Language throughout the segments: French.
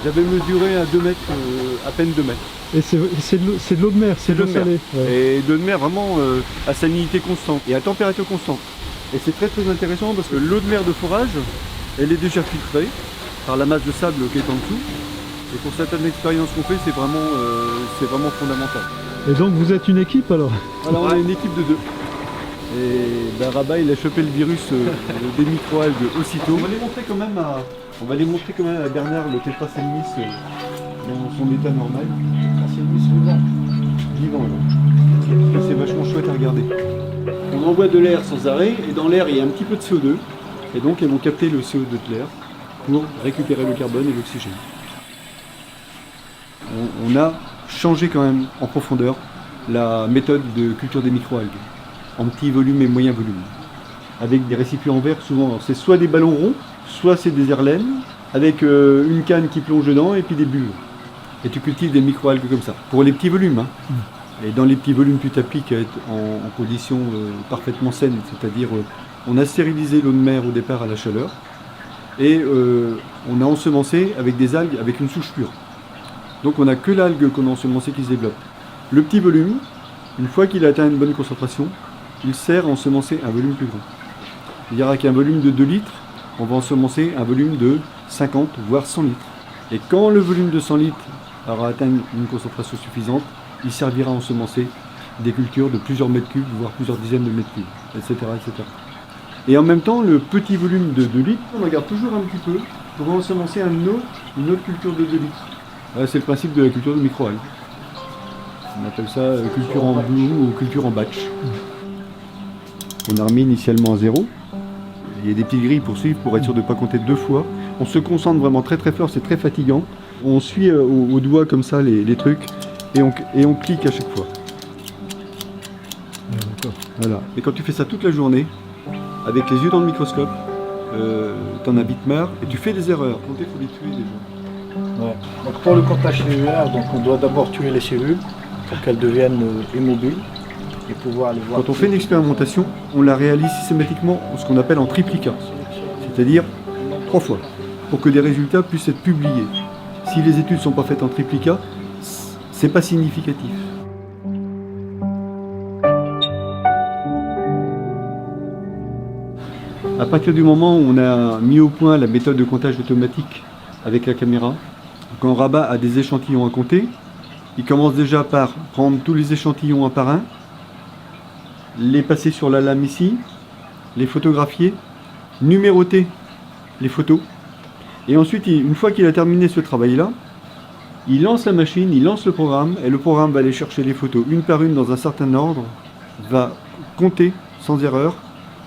J'avais mesuré à 2 mètres, à peine 2 mètres. Et c'est de l'eau de mer, c'est de l'eau salée. Ouais. Et de l'eau de mer vraiment à salinité constante et à température constante. Et c'est très très intéressant parce que l'eau de mer de forage, elle est déjà filtrée par la masse de sable qui est en dessous. Et pour certaines expériences qu'on fait, c'est vraiment fondamental. Et donc vous êtes une équipe alors? Alors on est une équipe de 2. Et Rabat il a chopé le virus des microalgues aussitôt. On va les montrer quand même à Bernard le Tetraselmis dans son état normal. Tetraselmis vivant. Vivant là. C'est vachement chouette à regarder. On envoie de l'air sans arrêt et dans l'air il y a un petit peu de CO2. Et donc elles vont capter le CO2 de l'air pour récupérer le carbone et l'oxygène. On a changé quand même en profondeur la méthode de culture des microalgues en petit volume et moyen volume avec des récipients en verre souvent. C'est soit des ballons ronds, soit c'est des airlaines avec une canne qui plonge dedans et puis des bulles. Et tu cultives des microalgues comme ça pour les petits volumes. Hein. Et dans les petits volumes tu t'appliques à être en conditions parfaitement saines, c'est-à-dire on a stérilisé l'eau de mer au départ à la chaleur et on a ensemencé avec des algues avec une souche pure. Donc on n'a que l'algue qu'on a ensemencée qui se développe. Le petit volume, une fois qu'il a atteint une bonne concentration, il sert à ensemencer un volume plus grand. C'est-à-dire qu'un volume de 2 litres, on va ensemencer un volume de 50 voire 100 litres. Et quand le volume de 100 litres aura atteint une concentration suffisante, il servira à ensemencer des cultures de plusieurs mètres cubes, voire plusieurs dizaines de mètres cubes, etc., etc. Et en même temps, le petit volume de 2 litres, on regarde toujours un petit peu pour ensemencer une autre culture de 2 litres. C'est le principe de la culture de microalgues. On appelle ça culture en blue ou culture en batch. On a remis initialement à 0. Il y a des petites grilles pour suivre pour être sûr de ne pas compter 2 fois. On se concentre vraiment très très fort, c'est très fatigant. On suit au doigt comme ça les trucs et on clique à chaque fois. Voilà. Et quand tu fais ça toute la journée, avec les yeux dans le microscope, t'en as vite marre et tu fais des erreurs. Compter, il faut les tuer déjà. Ouais. Donc pour le comptage cellulaire, donc on doit d'abord tuer les cellules pour qu'elles deviennent immobiles et pouvoir les voir. Quand on fait une expérimentation, on la réalise systématiquement ce qu'on appelle en triplicat, c'est-à-dire 3 fois, pour que les résultats puissent être publiés. Si les études ne sont pas faites en triplicat, c'est pas significatif. À partir du moment où on a mis au point la méthode de comptage automatique avec la caméra, quand Rabat a des échantillons à compter, il commence déjà par prendre tous les échantillons un par un, les passer sur la lame ici, les photographier, numéroter les photos, et ensuite, une fois qu'il a terminé ce travail-là, il lance la machine, il lance le programme, et le programme va aller chercher les photos une par une dans un certain ordre, va compter sans erreur,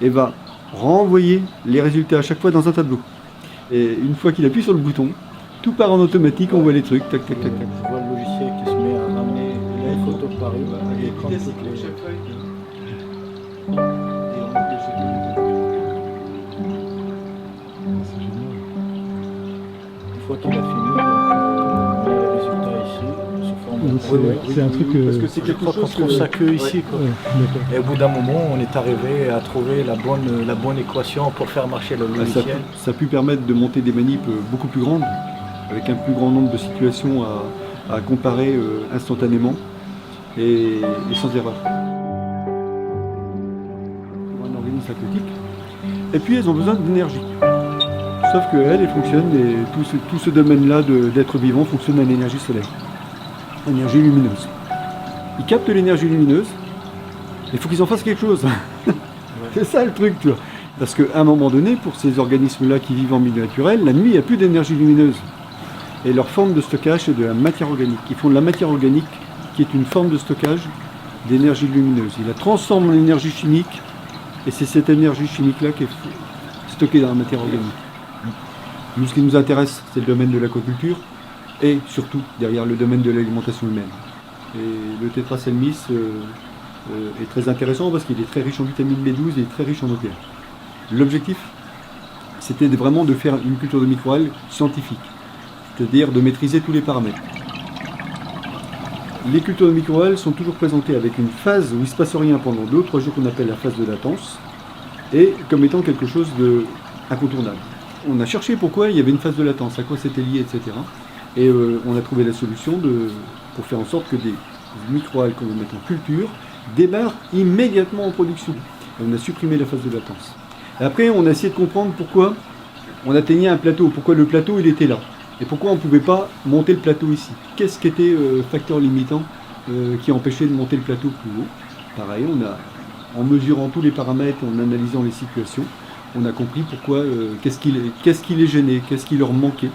et va renvoyer les résultats à chaque fois dans un tableau. Et une fois qu'il appuie sur le bouton, tout part en automatique, on voit les trucs, tac, tac, tac, tac. Je vois le logiciel qui se met à ramener les photos par une et prendre toutes les... Une fois qu'il a fini, on a les résultats ici, sous forme de... C'est un truc... Parce que c'est quelque chose qu'on trouve ça que ici, quoi. Ouais, et au bout d'un moment, on est arrivé à trouver la bonne équation pour faire marcher le logiciel. Ça a pu permettre de monter des manips beaucoup plus grandes, avec un plus grand nombre de situations à comparer instantanément et sans erreur. Pour un organisme aquatique. Et puis elles ont besoin d'énergie. Sauf qu'elles fonctionnent, et tout ce domaine-là d'être vivant fonctionne à l'énergie solaire, énergie lumineuse. Ils captent l'énergie lumineuse, il faut qu'ils en fassent quelque chose. C'est ça le truc, tu vois. Parce qu'à un moment donné, pour ces organismes-là qui vivent en milieu naturel, la nuit, il n'y a plus d'énergie lumineuse. Et leur forme de stockage, c'est de la matière organique. Ils font de la matière organique, qui est une forme de stockage d'énergie lumineuse. Ils la transforment en énergie chimique, et c'est cette énergie chimique-là qui est stockée dans la matière organique. Nous, ce qui nous intéresse, c'est le domaine de l'aquaculture, et surtout, derrière, le domaine de l'alimentation humaine. Et le Tetraselmis est très intéressant parce qu'il est très riche en vitamine B12 et très riche en OPH. L'objectif, c'était vraiment de faire une culture de microalgues scientifique, c'est-à-dire de maîtriser tous les paramètres. Les cultures de microalgues sont toujours présentées avec une phase où il ne se passe rien pendant 2 ou 3 jours qu'on appelle la phase de latence, et comme étant quelque chose d'incontournable. On a cherché pourquoi il y avait une phase de latence, à quoi c'était lié, etc. Et on a trouvé la solution pour faire en sorte que des microalgues qu'on va mettre en culture démarrent immédiatement en production. Et on a supprimé la phase de latence. Et après, on a essayé de comprendre pourquoi on atteignait un plateau, pourquoi le plateau il était là, et pourquoi on ne pouvait pas monter le plateau ici. Qu'est-ce qui était facteur limitant qui empêchait de monter le plateau plus haut? Pareil, en mesurant tous les paramètres, en analysant les situations, on a compris pourquoi, qu'est-ce qui les gênait, qu'est-ce qui leur manquait,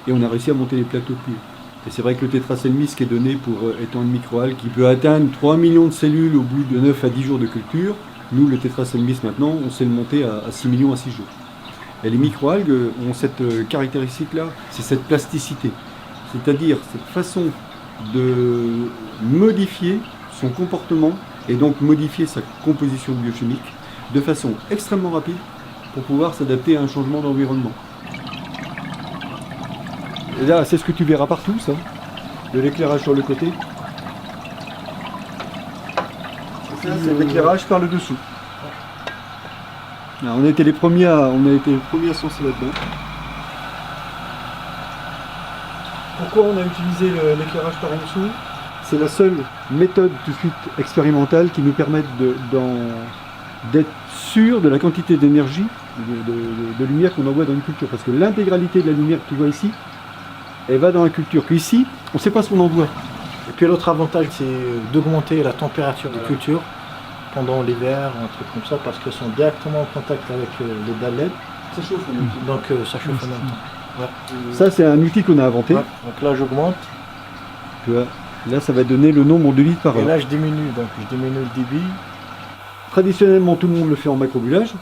et on a réussi à monter les plateaux plus haut. Et c'est vrai que le tétraselmis qui est donné pour étant une microalgue qui peut atteindre 3 millions de cellules au bout de 9 à 10 jours de culture, nous le tétraselmis maintenant, on sait le monter à 6 millions à 6 jours. Et les microalgues ont cette caractéristique-là, c'est cette plasticité, c'est-à-dire cette façon de modifier son comportement et donc modifier sa composition biochimique de façon extrêmement rapide pour pouvoir s'adapter à un changement d'environnement. Et là, c'est ce que tu verras partout, ça, de l'éclairage sur le côté. C'est l'éclairage par le dessous. Alors, on a été les premiers à se lancer là-dedans. Pourquoi on a utilisé l'éclairage par en dessous? C'est la seule méthode tout de suite expérimentale qui nous permet d'être sûr de la quantité d'énergie, de lumière qu'on envoie dans une culture. Parce que l'intégralité de la lumière que tu vois ici, elle va dans la culture. Qu'ici, on ne sait pas ce qu'on envoie. Et puis l'autre avantage, c'est d'augmenter la température de culture pendant l'hiver, un truc comme ça, parce qu'elles sont directement en contact avec les dalles LED. Ça chauffe en même temps. Donc ça chauffe en même temps. Ouais. Ça, c'est un outil qu'on a inventé. Ouais. Donc là, j'augmente. Tu vois, là, ça va donner le nombre de litres par heure. Et là, je diminue. Donc je diminue le débit. Traditionnellement, tout le monde le fait en macrobulage.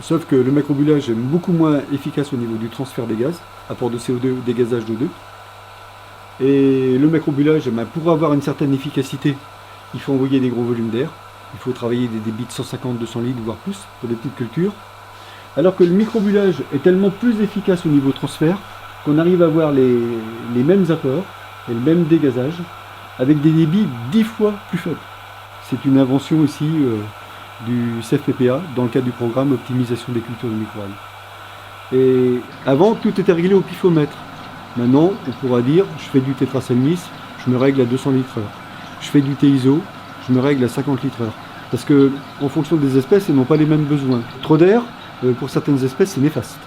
Sauf que le macrobulage est beaucoup moins efficace au niveau du transfert des gaz, apport de CO2, dégazage d'O2. Et le macrobulage, pour avoir une certaine efficacité, il faut envoyer des gros volumes d'air. Il faut travailler des débits de 150-200 litres, voire plus, pour des petites cultures. Alors que le microbulage est tellement plus efficace au niveau transfert qu'on arrive à avoir les mêmes apports et le même dégazage avec des débits 10 fois plus faibles. C'est une invention ici du CFPPA dans le cadre du programme Optimisation des cultures de microalgues. Et avant, tout était réglé au pifomètre. Maintenant, on pourra dire, je fais du tétraselmis, je me règle à 200 litres heure. Je fais du TISO, je me règle à 50 litres heure. Parce que, en fonction des espèces, elles n'ont pas les mêmes besoins. Trop d'air, pour certaines espèces, c'est néfaste.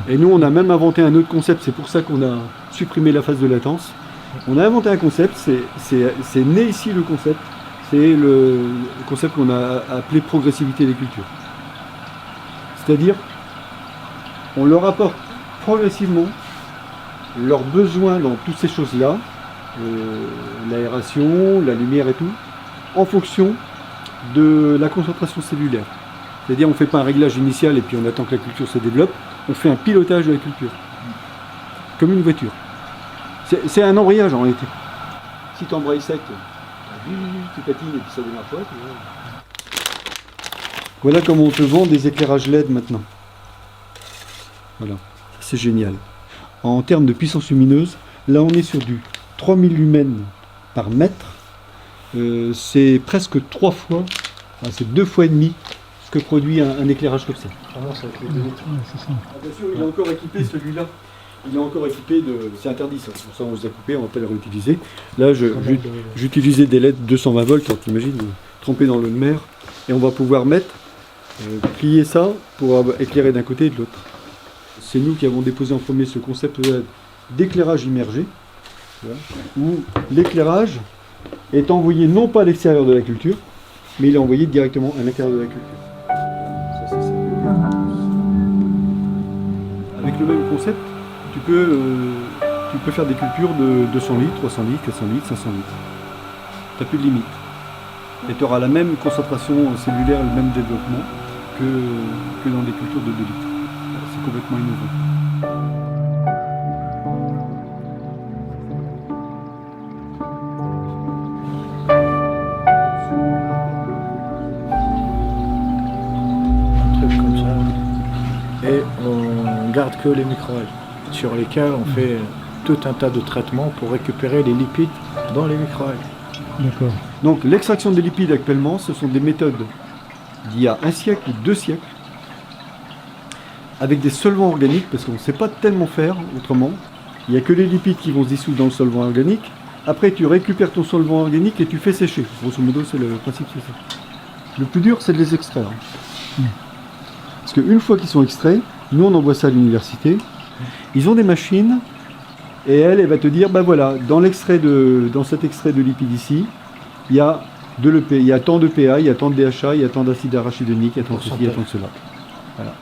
Et nous, on a même inventé un autre concept, c'est pour ça qu'on a supprimé la phase de latence. On a inventé un concept, c'est né ici le concept, c'est le concept qu'on a appelé progressivité des cultures. C'est-à-dire, on leur apporte progressivement leurs besoins dans toutes ces choses-là, l'aération, la lumière et tout, en fonction de la concentration cellulaire. C'est-à-dire on ne fait pas un réglage initial et puis on attend que la culture se développe, on fait un pilotage de la culture, comme une voiture. C'est un embrayage en réalité. Si tu embrayes sec, tu patines et puis ça démarre pas. Voilà comment on te vend des éclairages LED maintenant. Voilà, c'est génial. En termes de puissance lumineuse, là on est sur du 3000 lumens par mètre. C'est presque 3 fois, enfin, c'est 2 fois et demi ce que produit un éclairage comme ça. Vraiment, ça fait 2 litres. Ouais, c'est ça. Bien sûr, il est encore équipé celui-là. Il est encore équipé de. C'est interdit ça, pour ça on les a coupés, on va pas les réutiliser. Là j'utilisais des LED 220 volts, t'imagines, trempés dans l'eau de mer. Et on va pouvoir mettre, plier ça pour éclairer d'un côté et de l'autre. C'est nous qui avons déposé en premier ce concept d'éclairage immergé, où l'éclairage est envoyé non pas à l'extérieur de la culture, mais il est envoyé directement à l'intérieur de la culture. Ça, c'est avec le même concept, tu peux faire des cultures de 200 litres, 300 litres, 400 litres, 500 litres. Tu n'as plus de limite. Et tu auras la même concentration cellulaire, le même développement que dans des cultures de 2 litres. C'est complètement innovant. Et on garde que les microalgues, sur lesquels on fait tout un tas de traitements pour récupérer les lipides dans les microalgues. D'accord. Donc l'extraction des lipides actuellement, ce sont des méthodes d'il y a 1 siècle ou 2 siècles. avec des solvants organiques, parce qu'on ne sait pas tellement faire autrement. Il n'y a que les lipides qui vont se dissoudre dans le solvant organique. Après, tu récupères ton solvant organique et tu fais sécher. Grosso modo, c'est le principe, c'est ça. Le plus dur, c'est de les extraire. Parce qu'une fois qu'ils sont extraits, nous on envoie ça à l'université. Ils ont des machines et elle va te dire, bah voilà, dans cet extrait de lipide ici, il y a il y a tant de PA, il y a tant de DHA, il y a tant d'acide arachidonique, il y a tant de ceci, il y a tant de cela. Voilà.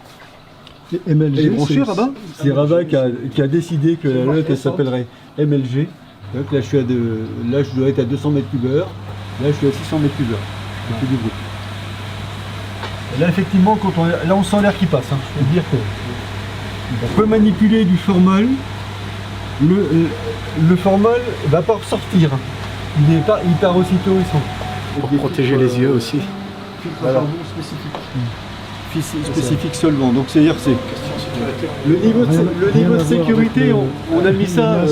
Et MLG, Et branché, Rabat ? C'est Rabat qui a décidé que la lotte elle s'appellerait MLG. Donc là je dois être à 200 mètres cube heure, là je suis à 600 mètres cube heure. Je fais du bruit. Et là effectivement, là on sent l'air qui passe. Je peux dire qu'on peut manipuler du formol. Le formol va pas ressortir. Il part aussitôt et sans. Pour protéger les yeux aussi. Voilà. Spécifique solvant. Donc c'est-à-dire le niveau de sécurité, on a mis ça.